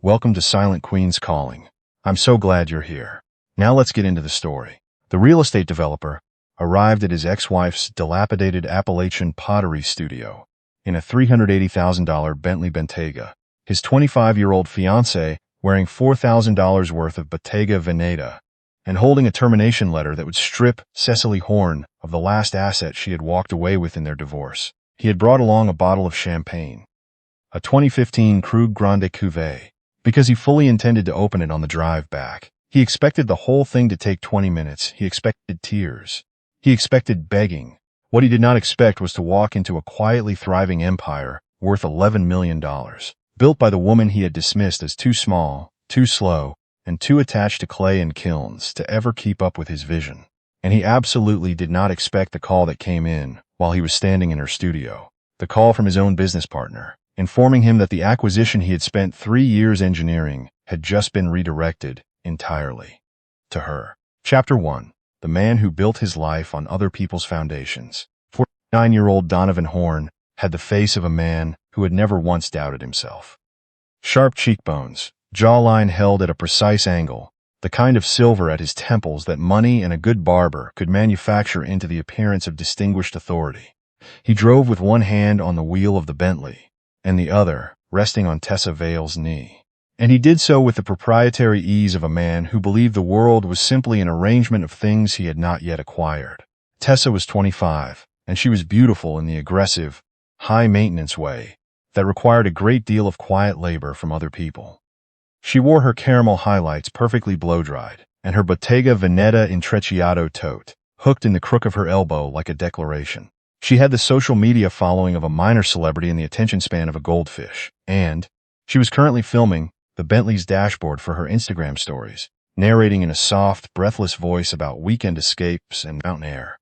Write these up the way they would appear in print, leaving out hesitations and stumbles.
Welcome to Silent Queen's Calling. I'm so glad you're here. Now let's get into the story. The real estate developer arrived at his ex-wife's dilapidated Appalachian pottery studio in a $380,000 Bentley Bentayga. His 25-year-old fiancée wearing $4,000 worth of Bottega Veneta and holding a termination letter that would strip Cecily Horn of the last asset she had walked away with in their divorce. He had brought along a bottle of champagne, a 2015 Krug Grande Cuvée, because he fully intended to open it on the drive back. He expected the whole thing to take 20 minutes. He expected tears. He expected begging. What he did not expect was to walk into a quietly thriving empire worth $11 million, built by the woman he had dismissed as too small, too slow, and too attached to clay and kilns to ever keep up with his vision. And he absolutely did not expect the call that came in while he was standing in her studio. The call from his own business partner, informing him that the acquisition he had spent 3 years engineering had just been redirected entirely to her. Chapter 1. The Man Who Built His Life on Other People's Foundations. 49-year-old Donovan Horn had the face of a man who had never once doubted himself. Sharp cheekbones, jawline held at a precise angle, the kind of silver at his temples that money and a good barber could manufacture into the appearance of distinguished authority. He drove with one hand on the wheel of the Bentley, and the other resting on Tessa Vale's knee. And he did so with the proprietary ease of a man who believed the world was simply an arrangement of things he had not yet acquired. Tessa was 25, and she was beautiful in the aggressive, high-maintenance way that required a great deal of quiet labor from other people. She wore her caramel highlights perfectly blow-dried, and her Bottega Veneta Intrecciato tote, hooked in the crook of her elbow like a declaration. She had the social media following of a minor celebrity and the attention span of a goldfish, and she was currently filming the Bentley's dashboard for her Instagram stories, narrating in a soft, breathless voice about weekend escapes and mountain air.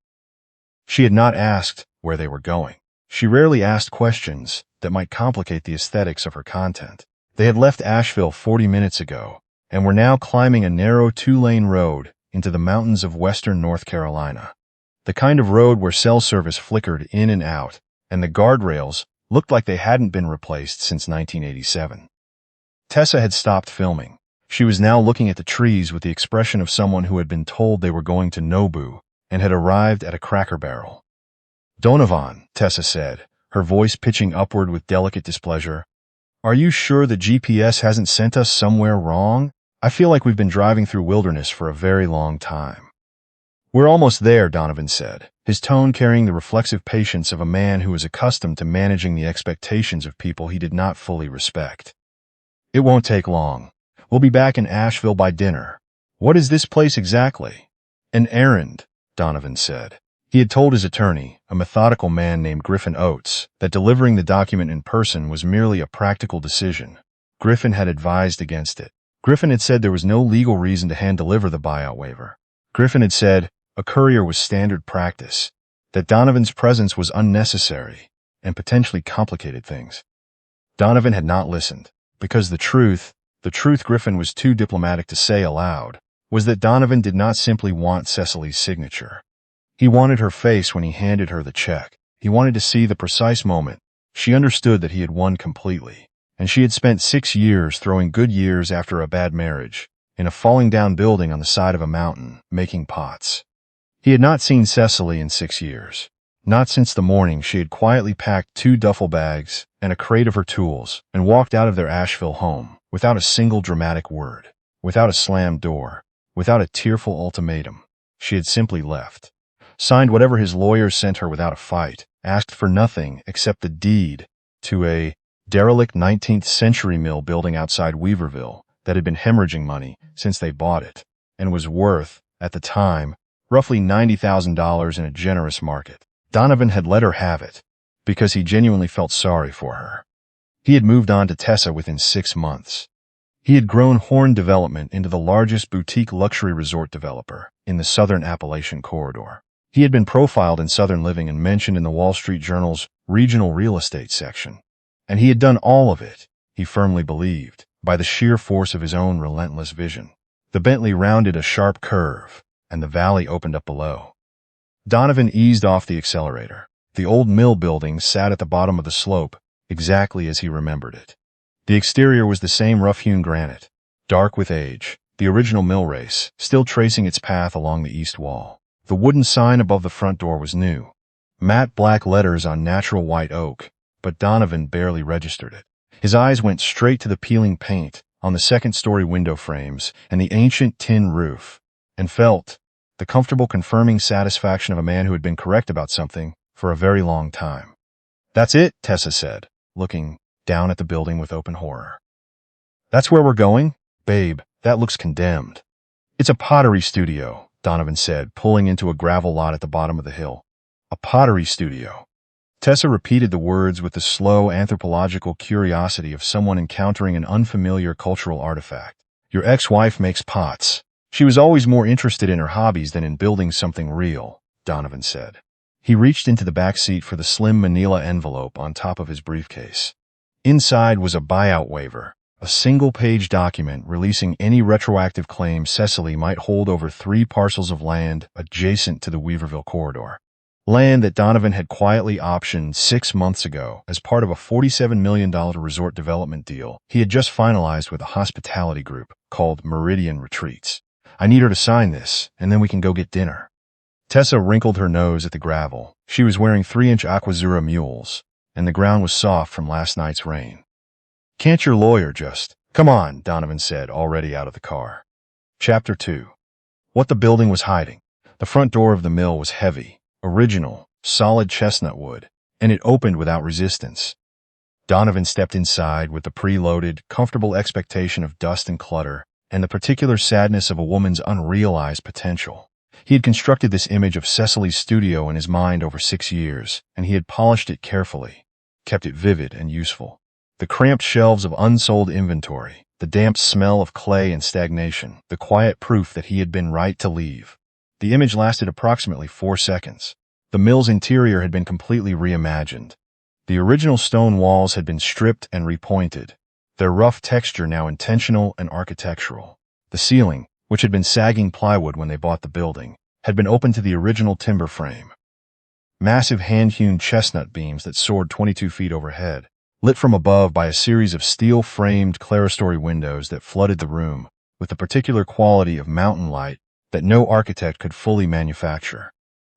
She had not asked where they were going. She rarely asked questions that might complicate the aesthetics of her content. They had left Asheville 40 minutes ago and were now climbing a narrow 2-lane road into the mountains of western North Carolina. The kind of road where cell service flickered in and out, and the guardrails looked like they hadn't been replaced since 1987. Tessa had stopped filming. She was now looking at the trees with the expression of someone who had been told they were going to Nobu and had arrived at a Cracker Barrel. "Donovan," Tessa said, her voice pitching upward with delicate displeasure, "are you sure the GPS hasn't sent us somewhere wrong? I feel like we've been driving through wilderness for a very long time." "We're almost there," Donovan said, his tone carrying the reflexive patience of a man who was accustomed to managing the expectations of people he did not fully respect. "It won't take long. We'll be back in Asheville by dinner." "What is this place exactly?" "An errand," Donovan said. He had told his attorney, a methodical man named Griffin Oates, that delivering the document in person was merely a practical decision. Griffin had advised against it. Griffin had said there was no legal reason to hand-deliver the buyout waiver. Griffin had said a courier was standard practice, that Donovan's presence was unnecessary and potentially complicated things. Donovan had not listened, because the truth Griffin was too diplomatic to say aloud, was that Donovan did not simply want Cecily's signature. He wanted her face when he handed her the check. He wanted to see the precise moment she understood that he had won completely, and she had spent 6 years throwing good years after a bad marriage, in a falling-down building on the side of a mountain, making pots. He had not seen Cecily in 6 years, not since the morning she had quietly packed 2 duffel bags and a crate of her tools and walked out of their Asheville home, without a single dramatic word, without a slammed door, without a tearful ultimatum. She had simply left. Signed whatever his lawyers sent her without a fight, asked for nothing except the deed to a derelict 19th-century mill building outside Weaverville that had been hemorrhaging money since they bought it, and was worth, at the time, roughly $90,000 in a generous market. Donovan had let her have it, because he genuinely felt sorry for her. He had moved on to Tessa within 6 months. He had grown Horn Development into the largest boutique luxury resort developer in the southern Appalachian corridor. He had been profiled in Southern Living and mentioned in the Wall Street Journal's regional real estate section. And he had done all of it, he firmly believed, by the sheer force of his own relentless vision. The Bentley rounded a sharp curve, and the valley opened up below. Donovan eased off the accelerator. The old mill building sat at the bottom of the slope, exactly as he remembered it. The exterior was the same rough-hewn granite, dark with age, the original mill race, still tracing its path along the east wall. The wooden sign above the front door was new, matte black letters on natural white oak, but Donovan barely registered it. His eyes went straight to the peeling paint on the second-story window frames and the ancient tin roof, and felt the comfortable confirming satisfaction of a man who had been correct about something for a very long time. "That's it," Tessa said, looking down at the building with open horror. "That's where we're going? Babe, that looks condemned." "It's a pottery studio," Donovan said, pulling into a gravel lot at the bottom of the hill. "A pottery studio." Tessa repeated the words with the slow anthropological curiosity of someone encountering an unfamiliar cultural artifact. "Your ex-wife makes pots. She was always more interested in her hobbies than in building something real," Donovan said. He reached into the back seat for the slim manila envelope on top of his briefcase. Inside was a buyout waiver, a single-page document releasing any retroactive claim Cecily might hold over 3 parcels of land adjacent to the Weaverville corridor. Land that Donovan had quietly optioned 6 months ago as part of a $47 million resort development deal he had just finalized with a hospitality group called Meridian Retreats. "I need her to sign this, and then we can go get dinner." Tessa wrinkled her nose at the gravel. She was wearing 3-inch Aquazzura mules, and the ground was soft from last night's rain. "Can't your lawyer just—" "Come on," Donovan said, already out of the car. Chapter 2. What the building was hiding. The front door of the mill was heavy, original, solid chestnut wood, and it opened without resistance. Donovan stepped inside with the preloaded, comfortable expectation of dust and clutter, and the particular sadness of a woman's unrealized potential. He had constructed this image of Cecily's studio in his mind over 6 years, and he had polished it carefully, kept it vivid and useful. The cramped shelves of unsold inventory, the damp smell of clay and stagnation, the quiet proof that he had been right to leave. The image lasted approximately 4 seconds. The mill's interior had been completely reimagined. The original stone walls had been stripped and repointed, their rough texture now intentional and architectural. The ceiling, which had been sagging plywood when they bought the building, had been opened to the original timber frame. Massive hand-hewn chestnut beams that soared 22 feet overhead, lit from above by a series of steel-framed clerestory windows that flooded the room with the particular quality of mountain light that no architect could fully manufacture.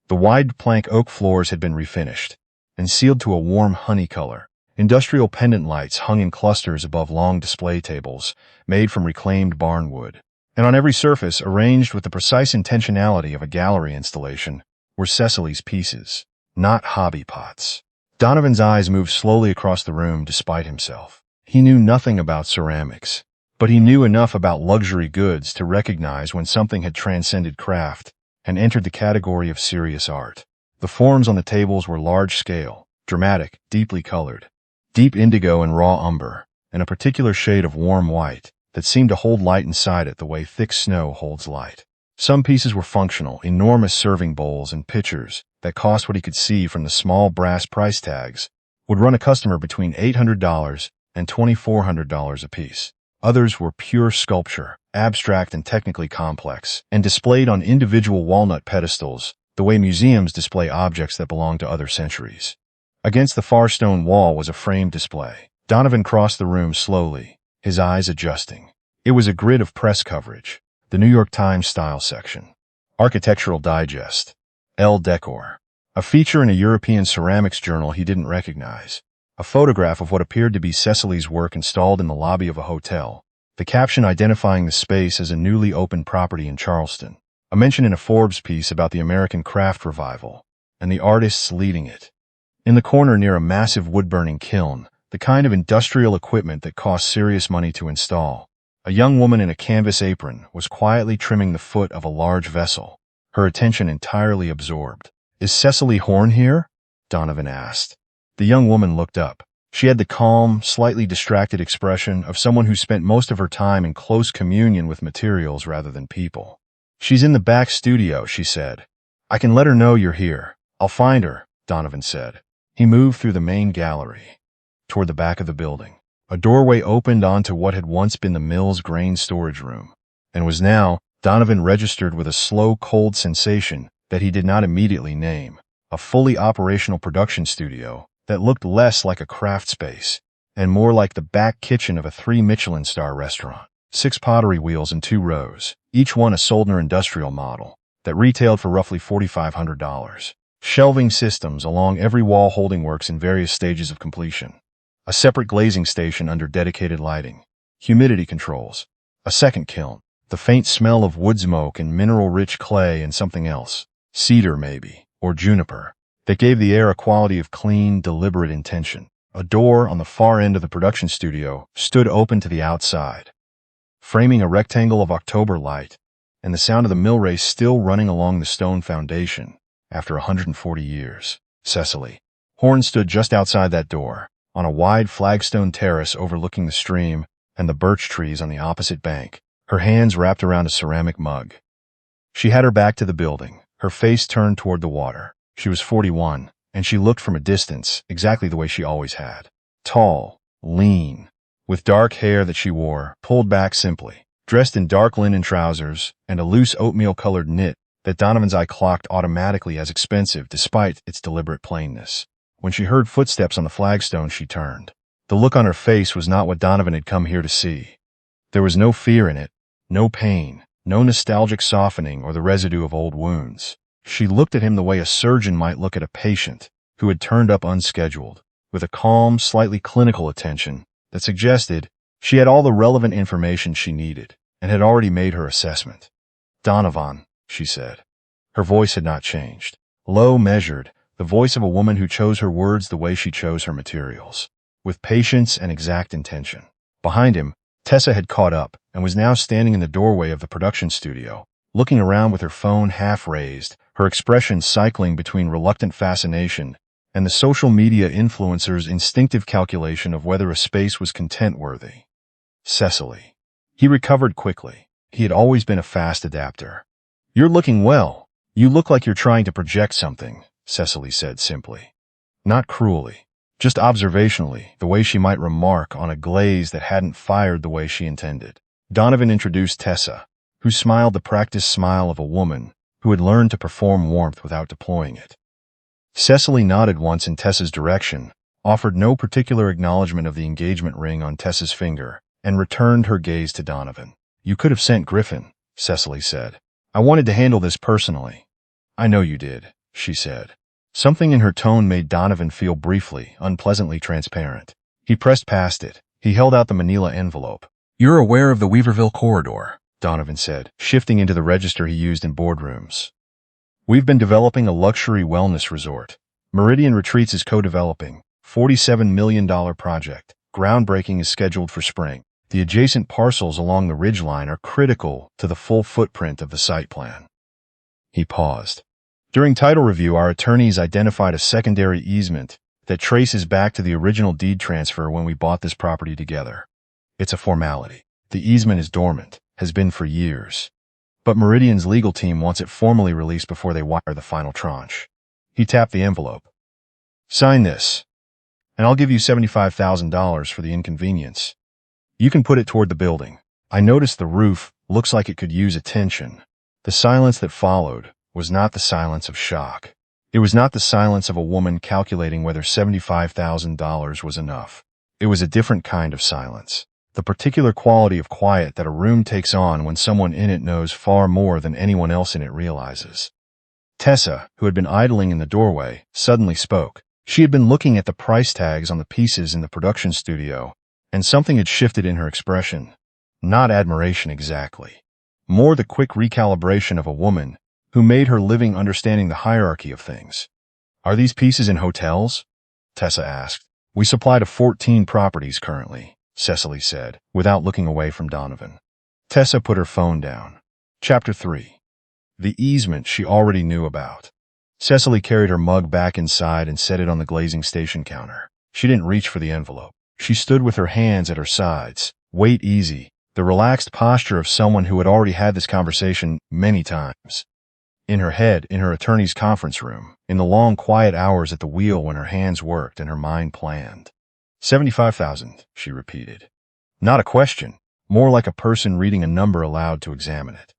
The wide plank oak floors had been refinished and sealed to a warm honey color. Industrial pendant lights hung in clusters above long display tables made from reclaimed barn wood. And on every surface, arranged with the precise intentionality of a gallery installation, were Cecily's pieces, not hobby pots. Donovan's eyes moved slowly across the room despite himself. He knew nothing about ceramics, but he knew enough about luxury goods to recognize when something had transcended craft and entered the category of serious art. The forms on the tables were large-scale, dramatic, deeply colored, deep indigo and raw umber, and a particular shade of warm white that seemed to hold light inside it the way thick snow holds light. Some pieces were functional, enormous serving bowls and pitchers that cost what he could see from the small brass price tags would run a customer between $800 and $2,400 apiece. Others were pure sculpture, abstract and technically complex, and displayed on individual walnut pedestals, the way museums display objects that belong to other centuries. Against the far stone wall was a framed display. Donovan crossed the room slowly, his eyes adjusting. It was a grid of press coverage, the New York Times style section, Architectural Digest, Elle Decor, a feature in a European ceramics journal he didn't recognize, a photograph of what appeared to be Cecily's work installed in the lobby of a hotel, the caption identifying the space as a newly opened property in Charleston, a mention in a Forbes piece about the American craft revival, and the artists leading it. In the corner near a massive wood-burning kiln, the kind of industrial equipment that costs serious money to install, a young woman in a canvas apron was quietly trimming the foot of a large vessel, her attention entirely absorbed. "Is Cecily Horn here?" Donovan asked. The young woman looked up. She had the calm, slightly distracted expression of someone who spent most of her time in close communion with materials rather than people. "She's in the back studio," she said. "I can let her know you're here." "I'll find her," Donovan said. He moved through the main gallery, toward the back of the building. A doorway opened onto what had once been the mill's grain storage room, and was now, Donovan registered with a slow, cold sensation that he did not immediately name, a fully operational production studio that looked less like a craft space and more like the back kitchen of a 3 Michelin-star restaurant. 6 pottery wheels in 2 rows, each one a Soldner industrial model, that retailed for roughly $4,500. Shelving systems along every wall holding works in various stages of completion. A separate glazing station under dedicated lighting. Humidity controls. A second kiln. The faint smell of wood smoke and mineral-rich clay and something else. Cedar, maybe, or juniper. That gave the air a quality of clean, deliberate intention. A door on the far end of the production studio stood open to the outside, framing a rectangle of October light, and the sound of the mill race still running along the stone foundation after 140 years. Cecily Horn stood just outside that door, on a wide flagstone terrace overlooking the stream and the birch trees on the opposite bank, her hands wrapped around a ceramic mug. She had her back to the building, her face turned toward the water. She was 41, and she looked from a distance exactly the way she always had. Tall, lean, with dark hair that she wore pulled back simply, dressed in dark linen trousers and a loose oatmeal-colored knit that Donovan's eye clocked automatically as expensive despite its deliberate plainness. When she heard footsteps on the flagstone, she turned. The look on her face was not what Donovan had come here to see. There was no fear in it, no pain, no nostalgic softening or the residue of old wounds. She looked at him the way a surgeon might look at a patient who had turned up unscheduled, with a calm, slightly clinical attention that suggested she had all the relevant information she needed and had already made her assessment. "Donovan," she said. Her voice had not changed. Low, measured, the voice of a woman who chose her words the way she chose her materials, with patience and exact intention. Behind him, Tessa had caught up and was now standing in the doorway of the production studio, looking around with her phone half raised, her expression cycling between reluctant fascination and the social media influencer's instinctive calculation of whether a space was content-worthy. Cecily. He recovered quickly. He had always been a fast adapter. "You're looking well. You look like you're trying to project something," Cecily said simply. Not cruelly, just observationally, the way she might remark on a glaze that hadn't fired the way she intended. Donovan introduced Tessa, who smiled the practiced smile of a woman who had learned to perform warmth without deploying it. Cecily nodded once in Tessa's direction, offered no particular acknowledgement of the engagement ring on Tessa's finger, and returned her gaze to Donovan. "You could have sent Griffin," Cecily said. "I wanted to handle this personally." "I know you did," she said. Something in her tone made Donovan feel briefly, unpleasantly transparent. He pressed past it. He held out the manila envelope. "You're aware of the Weaverville corridor," Donovan said, shifting into the register he used in boardrooms. "We've been developing a luxury wellness resort. Meridian Retreats is co-developing. $47 million project. Groundbreaking is scheduled for spring. The adjacent parcels along the ridgeline are critical to the full footprint of the site plan." He paused. "During title review, our attorneys identified a secondary easement that traces back to the original deed transfer when we bought this property together. It's a formality. The easement is dormant, has been for years. But Meridian's legal team wants it formally released before they wire the final tranche." He tapped the envelope. "Sign this, and I'll give you $75,000 for the inconvenience. You can put it toward the building. I noticed the roof looks like it could use attention." The silence that followed was not the silence of shock. It was not the silence of a woman calculating whether $75,000 was enough. It was a different kind of silence. The particular quality of quiet that a room takes on when someone in it knows far more than anyone else in it realizes. Tessa, who had been idling in the doorway, suddenly spoke. She had been looking at the price tags on the pieces in the production studio, and something had shifted in her expression. Not admiration exactly. More the quick recalibration of a woman who made her living understanding the hierarchy of things. "Are these pieces in hotels?" Tessa asked. "We supply to 14 properties currently," Cecily said, without looking away from Donovan. Tessa put her phone down. Chapter 3. The easement she already knew about. Cecily carried her mug back inside and set it on the glazing station counter. She didn't reach for the envelope. She stood with her hands at her sides, weight easy, the relaxed posture of someone who had already had this conversation many times. In her head, in her attorney's conference room, in the long quiet hours at the wheel when her hands worked and her mind planned. 75,000, she repeated. Not a question, more like a person reading a number aloud to examine it.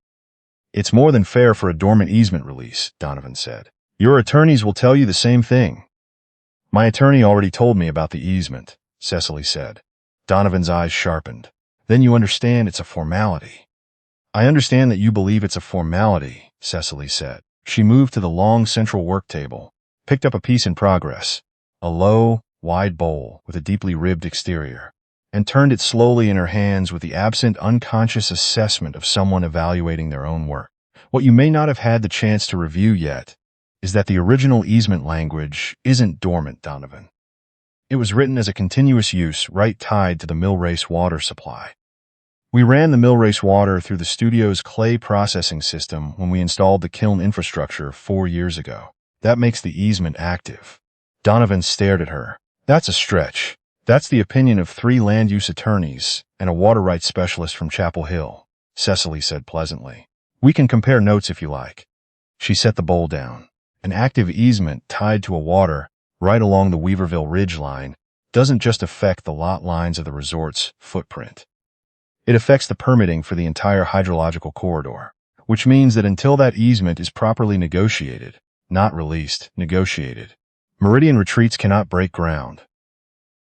"It's more than fair for a dormant easement release," Donovan said. "Your attorneys will tell you the same thing." "My attorney already told me about the easement," Cecily said. Donovan's eyes sharpened. Then you understand it's a formality. I understand that you believe it's a formality, Cecily said. She moved to the long central work table, picked up a piece in progress, a low, wide bowl with a deeply ribbed exterior, and turned it slowly in her hands with the absent, unconscious assessment of someone evaluating their own work. What you may not have had the chance to review yet is that the original easement language isn't dormant, Donovan. It was written as a continuous use right tied to the mill race water supply. We ran the mill race water through the studio's clay processing system when we installed the kiln infrastructure 4 years ago. That makes the easement active. Donovan stared at her. That's a stretch. That's the opinion of 3 land use attorneys and a water rights specialist from Chapel Hill, Cecily said pleasantly. We can compare notes if you like. She set the bowl down. An active easement tied to a water right along the Weaverville Ridge line doesn't just affect the lot lines of the resort's footprint. It affects the permitting for the entire hydrological corridor, which means that until that easement is properly negotiated, not released, negotiated, Meridian Retreats cannot break ground.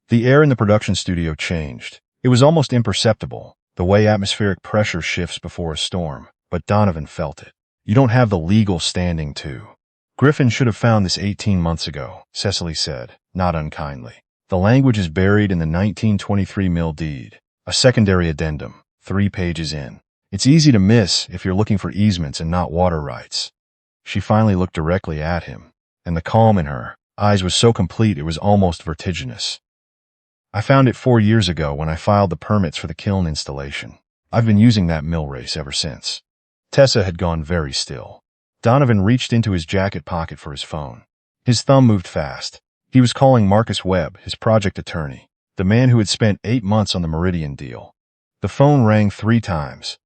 The air in the production studio changed. It was almost imperceptible, the way atmospheric pressure shifts before a storm, but Donovan felt it. You don't have the legal standing to. Griffin should have found this 18 months ago, Cecily said, not unkindly. The language is buried in the 1923 mill deed. A secondary addendum, 3 pages in. It's easy to miss if you're looking for easements and not water rights. She finally looked directly at him, and the calm in her eyes was so complete it was almost vertiginous. I found it 4 years ago when I filed the permits for the kiln installation. I've been using that mill race ever since. Tessa had gone very still. Donovan reached into his jacket pocket for his phone. His thumb moved fast. He was calling Marcus Webb, his project attorney, the man who had spent 8 months on the Meridian deal. The phone rang 3 times.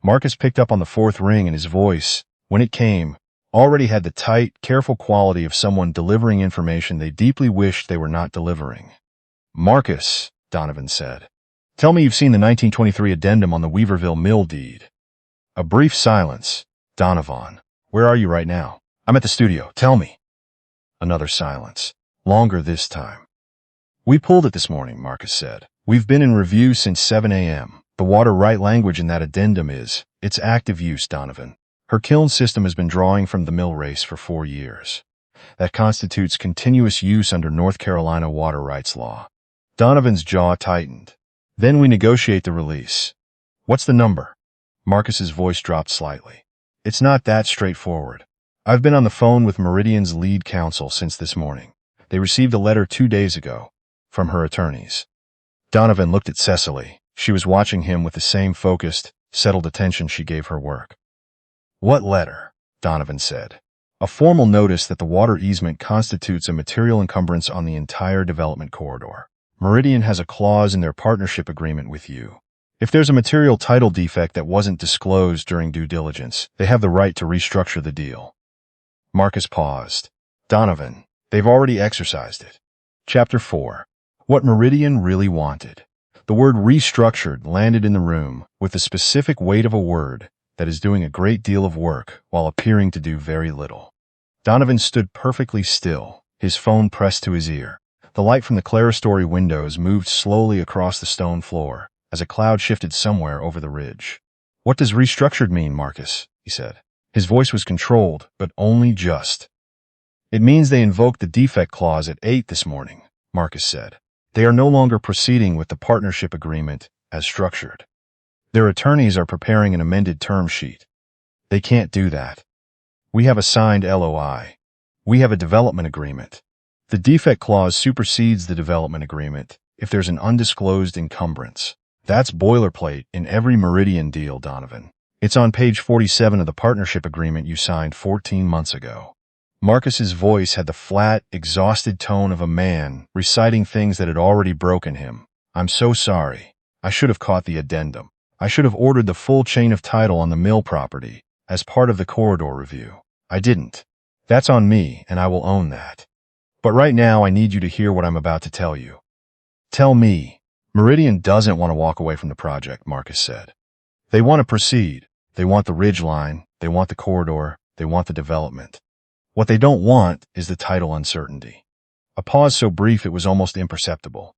Marcus picked up on the 4th ring, and his voice, when it came, already had the tight, careful quality of someone delivering information they deeply wished they were not delivering. Marcus, Donovan said, tell me you've seen the 1923 addendum on the Weaverville mill deed. A brief silence. Donovan, where are you right now? I'm at the studio. Tell me. Another silence. Longer this time. We pulled it this morning, Marcus said. We've been in review since 7 a.m. The water right language in that addendum is, it's active use, Donovan. Her kiln system has been drawing from the mill race for 4 years. That constitutes continuous use under North Carolina water rights law. Donovan's jaw tightened. Then we negotiate the release. What's the number? Marcus's voice dropped slightly. It's not that straightforward. I've been on the phone with Meridian's lead counsel since this morning. They received a letter 2 days ago from her attorneys. Donovan looked at Cecily. She was watching him with the same focused, settled attention she gave her work. What letter? Donovan said. A formal notice that the water easement constitutes a material encumbrance on the entire development corridor. Meridian has a clause in their partnership agreement with you. If there's a material title defect that wasn't disclosed during due diligence, they have the right to restructure the deal. Marcus paused. Donovan, they've already exercised it. Chapter 4. What Meridian really wanted. The word restructured landed in the room with the specific weight of a word that is doing a great deal of work while appearing to do very little. Donovan stood perfectly still, his phone pressed to his ear. The light from the clerestory windows moved slowly across the stone floor as a cloud shifted somewhere over the ridge. What does restructured mean, Marcus? He said. His voice was controlled, but only just. It means they invoked the defect clause at 8 this morning, Marcus said. They are no longer proceeding with the partnership agreement as structured. Their attorneys are preparing an amended term sheet. They can't do that. We have a signed LOI. We have a development agreement. The defect clause supersedes the development agreement if there's an undisclosed encumbrance. That's boilerplate in every Meridian deal, Donovan. It's on page 47 of the partnership agreement you signed 14 months ago. Marcus's voice had the flat, exhausted tone of a man reciting things that had already broken him. I'm so sorry. I should have caught the addendum. I should have ordered the full chain of title on the mill property as part of the corridor review. I didn't. That's on me, and I will own that. But right now I need you to hear what I'm about to tell you. Tell me. Meridian doesn't want to walk away from the project, Marcus said. They want to proceed. They want the ridge line. They want the corridor. They want the development. What they don't want is the title uncertainty. A pause so brief it was almost imperceptible.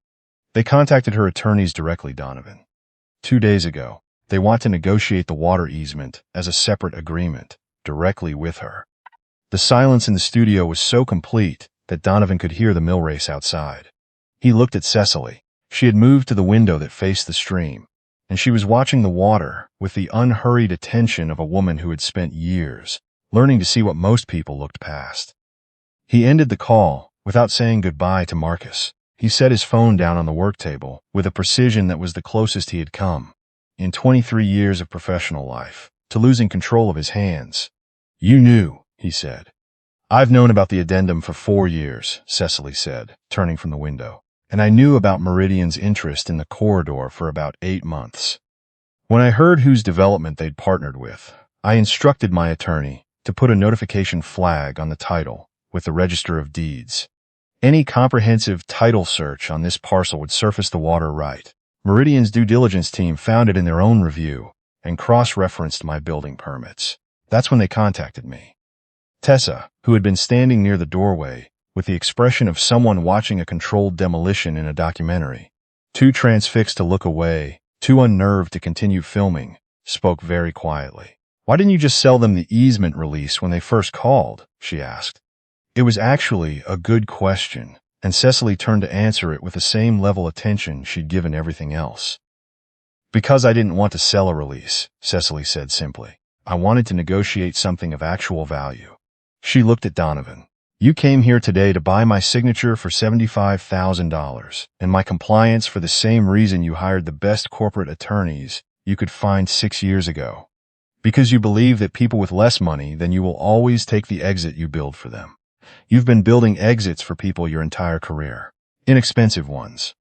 They contacted her attorneys directly, Donovan. 2 days ago, they want to negotiate the water easement as a separate agreement, directly with her. The silence in the studio was so complete that Donovan could hear the mill race outside. He looked at Cecily. She had moved to the window that faced the stream, and she was watching the water with the unhurried attention of a woman who had spent years learning to see what most people looked past. He ended the call without saying goodbye to Marcus. He set his phone down on the work table with a precision that was the closest he had come, in 23 years of professional life, to losing control of his hands. "You knew," he said. "I've known about the addendum for 4 years," Cecily said, turning from the window. "And I knew about Meridian's interest in the corridor for about 8 months. When I heard whose development they'd partnered with, I instructed my attorney to put a notification flag on the title with the Register of Deeds. Any comprehensive title search on this parcel would surface the water right. Meridian's due diligence team found it in their own review and cross-referenced my building permits. That's when they contacted me." Tessa, who had been standing near the doorway with the expression of someone watching a controlled demolition in a documentary, too transfixed to look away, too unnerved to continue filming, spoke very quietly. "Why didn't you just sell them the easement release when they first called?" she asked. It was actually a good question, and Cecily turned to answer it with the same level of attention she'd given everything else. "Because I didn't want to sell a release," Cecily said simply. "I wanted to negotiate something of actual value." She looked at Donovan. "You came here today to buy my signature for $75,000, and my compliance for the same reason you hired the best corporate attorneys you could find 6 years ago. Because you believe that people with less money than you will always take the exit you build for them. You've been building exits for people your entire career. Inexpensive ones."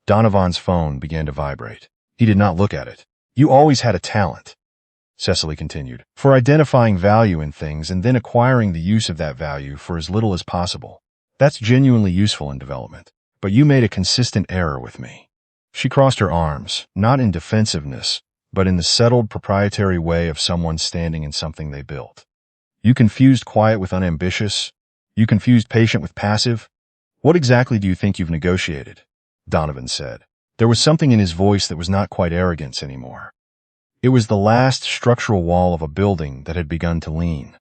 Donovan's phone began to vibrate. He did not look at it. "You always had a talent," Cecily continued, "for identifying value in things and then acquiring the use of that value for as little as possible. That's genuinely useful in development. But you made a consistent error with me." She crossed her arms, not in defensiveness, but in the settled proprietary way of someone standing in something they built. "You confused quiet with unambitious. You confused patient with passive. What exactly do you think you've negotiated?" Donovan said. There was something in his voice that was not quite arrogance anymore. It was the last structural wall of a building that had begun to lean.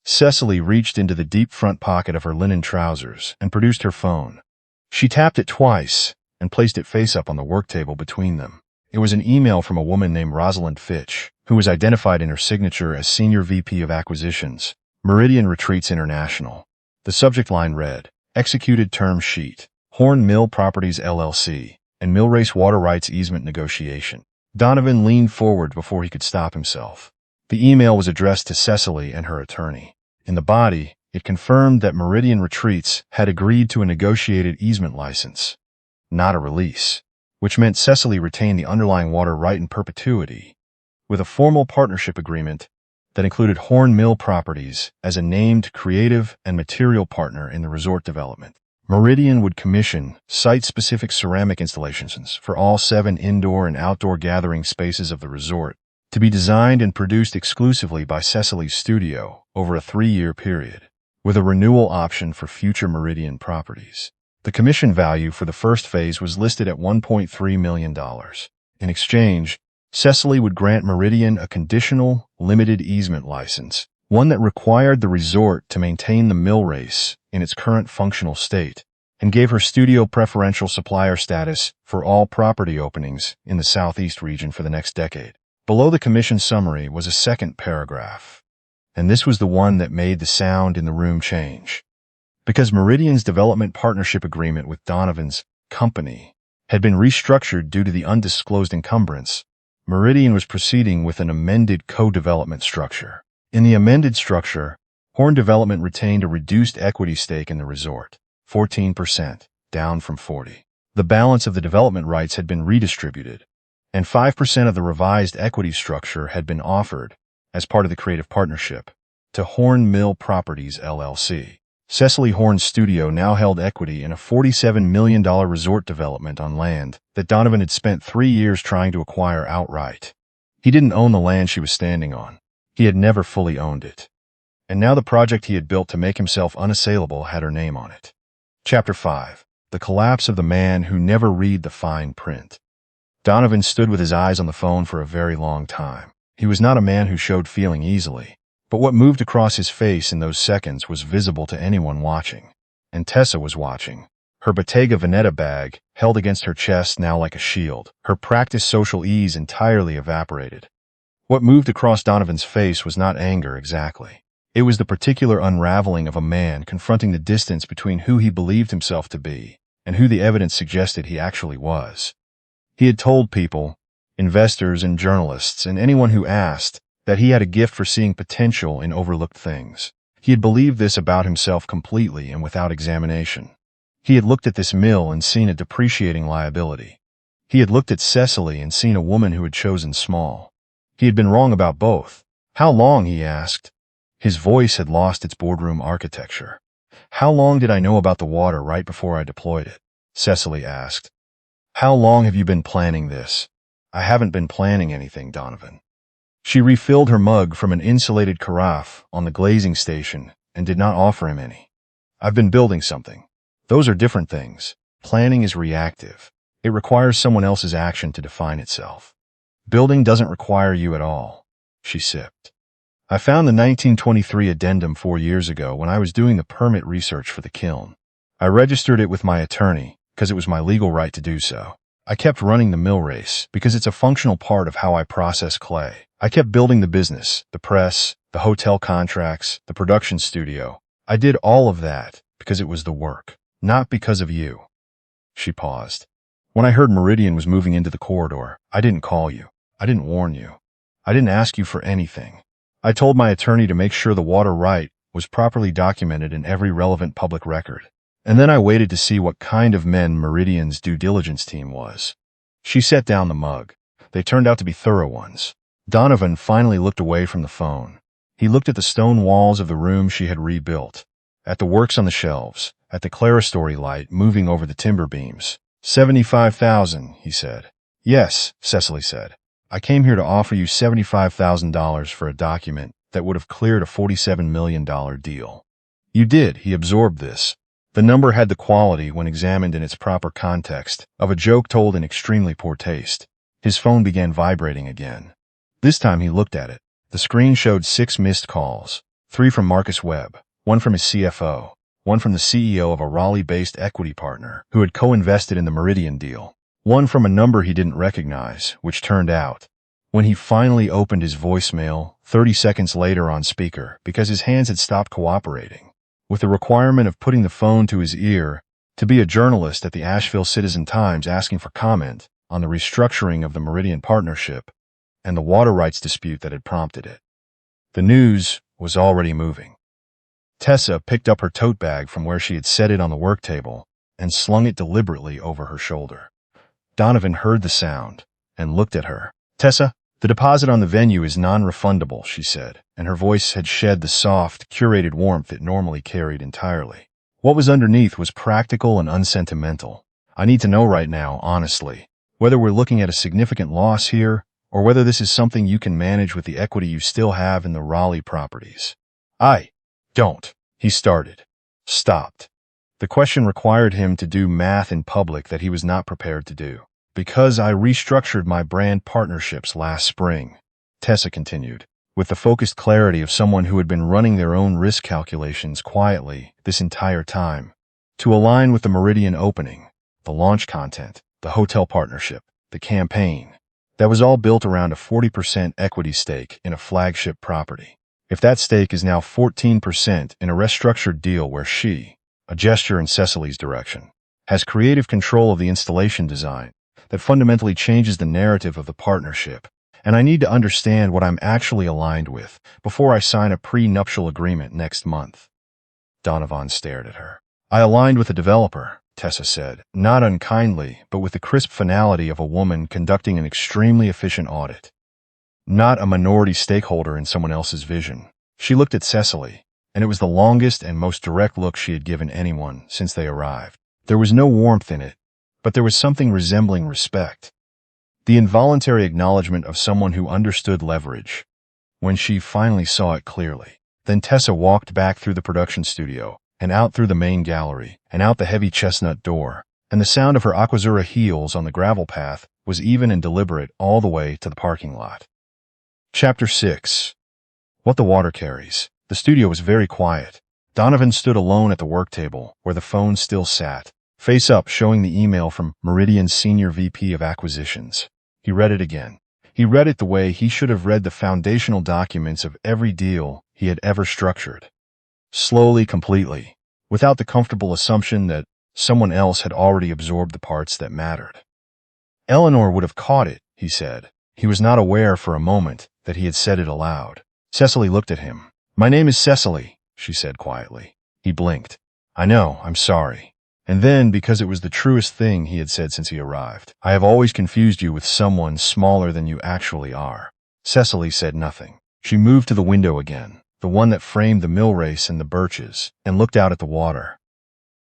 Cecily reached into the deep front pocket of her linen trousers and produced her phone. She tapped it twice and placed it face up on the work table between them. It was an email from a woman named Rosalind Fitch, who was identified in her signature as Senior VP of Acquisitions, Meridian Retreats International. The subject line read, "Executed Term Sheet, Horn Mill Properties LLC, and Millrace Water Rights Easement Negotiation." Donovan leaned forward before he could stop himself. The email was addressed to Cecily and her attorney. In the body, it confirmed that Meridian Retreats had agreed to a negotiated easement license, not a release, which meant Cecily retained the underlying water right in perpetuity, with a formal partnership agreement that included Horn Mill Properties as a named creative and material partner in the resort development. Meridian would commission site-specific ceramic installations for all 7 indoor and outdoor gathering spaces of the resort to be designed and produced exclusively by Cecily's studio over a 3-year period, with a renewal option for future Meridian properties. The commission value for the first phase was listed at $1.3 million. In exchange, Cecily would grant Meridian a conditional, limited easement license, one that required the resort to maintain the mill race in its current functional state, and gave her studio preferential supplier status for all property openings in the southeast region for the next decade. Below the commission summary was a second paragraph, and this was the one that made the sound in the room change. Because Meridian's development partnership agreement with Donovan's company had been restructured due to the undisclosed encumbrance, Meridian was proceeding with an amended co-development structure. In the amended structure, Horn Development retained a reduced equity stake in the resort, 14%, down from 40%. The balance of the development rights had been redistributed, and 5% of the revised equity structure had been offered, as part of the creative partnership, to Horn Mill Properties LLC. Cecily Horn's studio now held equity in a $47 million resort development on land that Donovan had spent 3 years trying to acquire outright. He didn't own the land she was standing on. He had never fully owned it. And now the project he had built to make himself unassailable had her name on it. Chapter 5. the collapse of the man who never read the fine print. Donovan stood with his eyes on the phone for a very long time. He was not a man who showed feeling easily, but what moved across his face in those seconds was visible to anyone watching. And Tessa was watching. Her Bottega Veneta bag, held against her chest now like a shield, her practiced social ease entirely evaporated. What moved across Donovan's face was not anger exactly. It was the particular unraveling of a man confronting the distance between who he believed himself to be and who the evidence suggested he actually was. He had told people, investors and journalists and anyone who asked, that he had a gift for seeing potential in overlooked things. He had believed this about himself completely and without examination. He had looked at this mill and seen a depreciating liability. He had looked at Cecily and seen a woman who had chosen small. He had been wrong about both. How long, he asked. His voice had lost its boardroom architecture. How long did I know about the water right before I deployed it? Cecily asked. How long have you been planning this? I haven't been planning anything, Donovan. She refilled her mug from an insulated carafe on the glazing station and did not offer him any. I've been building something. Those are different things. Planning is reactive. It requires someone else's action to define itself. Building doesn't require you at all. She sipped. I found the 1923 addendum 4 years ago when I was doing the permit research for the kiln. I registered it with my attorney because it was my legal right to do so. I kept running the mill race because it's a functional part of how I process clay. I kept building the business, the press, the hotel contracts, the production studio. I did all of that because it was the work, not because of you. She paused. When I heard Meridian was moving into the corridor, I didn't call you. I didn't warn you. I didn't ask you for anything. I told my attorney to make sure the water right was properly documented in every relevant public record. And then I waited to see what kind of men Meridian's due diligence team was. She set down the mug. They turned out to be thorough ones. Donovan finally looked away from the phone. He looked at the stone walls of the room she had rebuilt, at the works on the shelves, at the clerestory light moving over the timber beams. 75,000, he said. Yes, Cecily said. I came here to offer you $75,000 for a document that would have cleared a $47 million deal. You did, he absorbed this. The number had the quality, when examined in its proper context, of a joke told in extremely poor taste. His phone began vibrating again. This time he looked at it. The screen showed 6 missed calls, 3 from Marcus Webb, 1 from his CFO, 1 from the CEO of a Raleigh-based equity partner who had co-invested in the Meridian deal, 1 from a number he didn't recognize, which turned out, when he finally opened his voicemail 30 seconds later on speaker because his hands had stopped cooperating, with the requirement of putting the phone to his ear, to be a journalist at the Asheville Citizen-Times asking for comment on the restructuring of the Meridian partnership and the water rights dispute that had prompted it. The news was already moving. Tessa picked up her tote bag from where she had set it on the work table and slung it deliberately over her shoulder. Donovan heard the sound and looked at her. Tessa, the deposit on the venue is non-refundable, she said, and her voice had shed the soft, curated warmth it normally carried entirely. What was underneath was practical and unsentimental. I need to know right now, honestly, whether we're looking at a significant loss here or whether this is something you can manage with the equity you still have in the Raleigh properties. I don't, he started. Stopped. The question required him to do math in public that he was not prepared to do. Because I restructured my brand partnerships last spring, Tessa continued, with the focused clarity of someone who had been running their own risk calculations quietly this entire time, to align with the Meridian opening, the launch content, the hotel partnership, the campaign. That was all built around a 40% equity stake in a flagship property. If that stake is now 14% in a restructured deal where she, a gesture in Cecily's direction, has creative control of the installation design, that fundamentally changes the narrative of the partnership, and I need to understand what I'm actually aligned with before I sign a pre-nuptial agreement next month. Donovan stared at her. I aligned with the developer, Tessa said, not unkindly, but with the crisp finality of a woman conducting an extremely efficient audit. Not a minority stakeholder in someone else's vision. She looked at Cecily, and it was the longest and most direct look she had given anyone since they arrived. There was no warmth in it, but there was something resembling respect. The involuntary acknowledgement of someone who understood leverage, when she finally saw it clearly. Then Tessa walked back through the production studio, and out through the main gallery, and out the heavy chestnut door, and the sound of her Aquazzura heels on the gravel path was even and deliberate all the way to the parking lot. Chapter 6. What the Water Carries. The studio was very quiet. Donovan stood alone at the work table, where the phone still sat, face up, showing the email from Meridian's Senior VP of Acquisitions. He read it again. He read it the way he should have read the foundational documents of every deal he had ever structured. Slowly, completely, without the comfortable assumption that someone else had already absorbed the parts that mattered. Eleanor would have caught it, he said. He was not aware for a moment that he had said it aloud. Cecily looked at him. "My name is Cecily," she said quietly. He blinked. "I know, I'm sorry." And then, because it was the truest thing he had said since he arrived, "I have always confused you with someone smaller than you actually are." Cecily said nothing. She moved to the window again, the one that framed the mill race and the birches, and looked out at the water.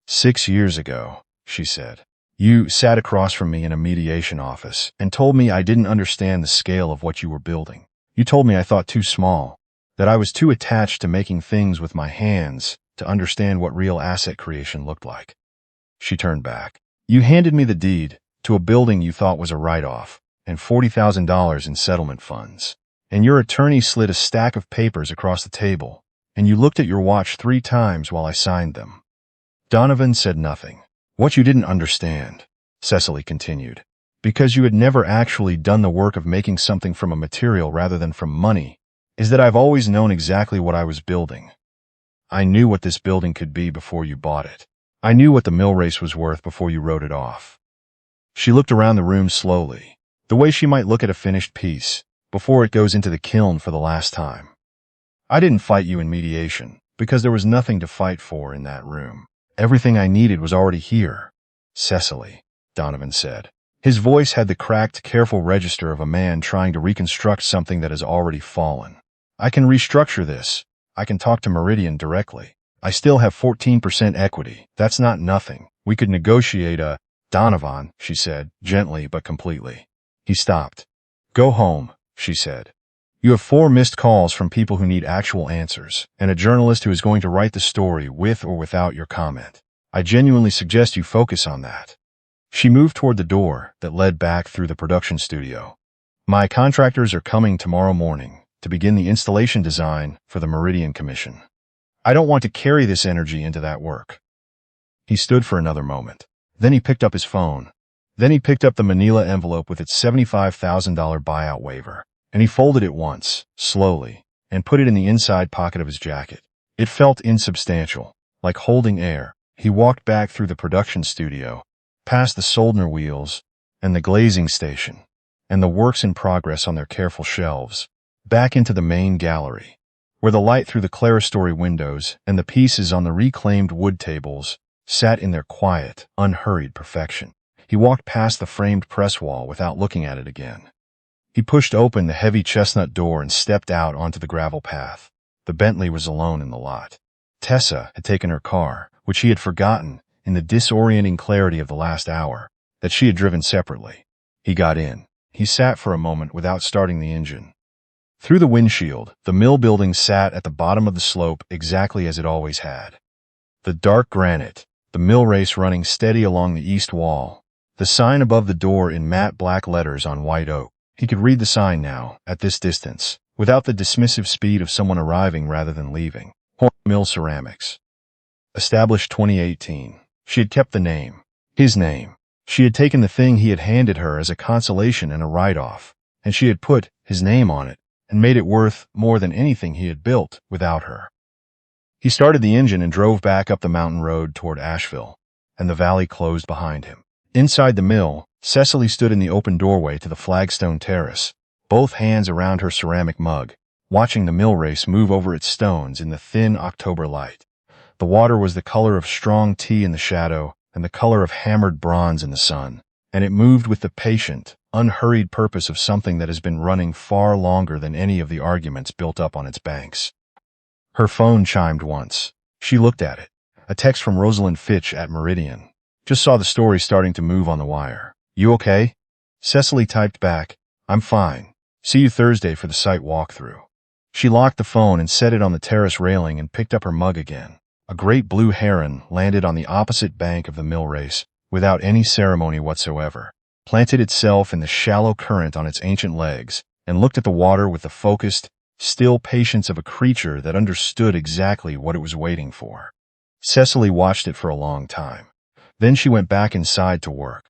6 years ago, she said, you sat across from me in a mediation office and told me I didn't understand the scale of what you were building. You told me I thought too small, that I was too attached to making things with my hands to understand what real asset creation looked like. She turned back. You handed me the deed to a building you thought was a write-off and $40,000 in settlement funds. And your attorney slid a stack of papers across the table, and you looked at your watch 3 times while I signed them. Donovan said nothing. What you didn't understand, Cecily continued, because you had never actually done the work of making something from a material rather than from money, is that I've always known exactly what I was building. I knew what this building could be before you bought it. I knew what the mill race was worth before you wrote it off. She looked around the room slowly, the way she might look at a finished piece before it goes into the kiln for the last time. I didn't fight you in mediation, because there was nothing to fight for in that room. Everything I needed was already here. Cecily, Donovan said. His voice had the cracked, careful register of a man trying to reconstruct something that has already fallen. I can restructure this. I can talk to Meridian directly. I still have 14% equity. That's not nothing. We could negotiate a... Donovan, she said, gently but completely. He stopped. Go home, she said. You have 4 missed calls from people who need actual answers, and a journalist who is going to write the story with or without your comment. I genuinely suggest you focus on that. She moved toward the door that led back through the production studio. My contractors are coming tomorrow morning to begin the installation design for the Meridian Commission. I don't want to carry this energy into that work. He stood for another moment. Then he picked up his phone. Then he picked up the manila envelope with its $75,000 buyout waiver, and he folded it once, slowly, and put it in the inside pocket of his jacket. It felt insubstantial, like holding air. He walked back through the production studio, past the Soldner wheels, and the glazing station, and the works in progress on their careful shelves, back into the main gallery, where the light through the clerestory windows and the pieces on the reclaimed wood tables sat in their quiet, unhurried perfection. He walked past the framed press wall without looking at it again. He pushed open the heavy chestnut door and stepped out onto the gravel path. The Bentley was alone in the lot. Tessa had taken her car, which he had forgotten in the disorienting clarity of the last hour, that she had driven separately. He got in. He sat for a moment without starting the engine. Through the windshield, the mill building sat at the bottom of the slope exactly as it always had. The dark granite, the mill race running steady along the east wall, the sign above the door in matte black letters on white oak. He could read the sign now, at this distance, without the dismissive speed of someone arriving rather than leaving. Horn Mill Ceramics. Established 2018. She had kept the name. His name. She had taken the thing he had handed her as a consolation and a write-off, and she had put his name on it and made it worth more than anything he had built without her. He started the engine and drove back up the mountain road toward Asheville, and the valley closed behind him. Inside the mill, Cecily stood in the open doorway to the flagstone terrace, both hands around her ceramic mug, watching the mill race move over its stones in the thin October light. The water was the color of strong tea in the shadow and the color of hammered bronze in the sun, and it moved with the patient, unhurried purpose of something that has been running far longer than any of the arguments built up on its banks. Her phone chimed once. She looked at it. A text from Rosalind Fitch at Meridian. Just saw the story starting to move on the wire. You okay? Cecily typed back, I'm fine. See you Thursday for the site walkthrough. She locked the phone and set it on the terrace railing and picked up her mug again. A great blue heron landed on the opposite bank of the mill race without any ceremony whatsoever, planted itself in the shallow current on its ancient legs, and looked at the water with the focused, still patience of a creature that understood exactly what it was waiting for. Cecily watched it for a long time. Then she went back inside to work.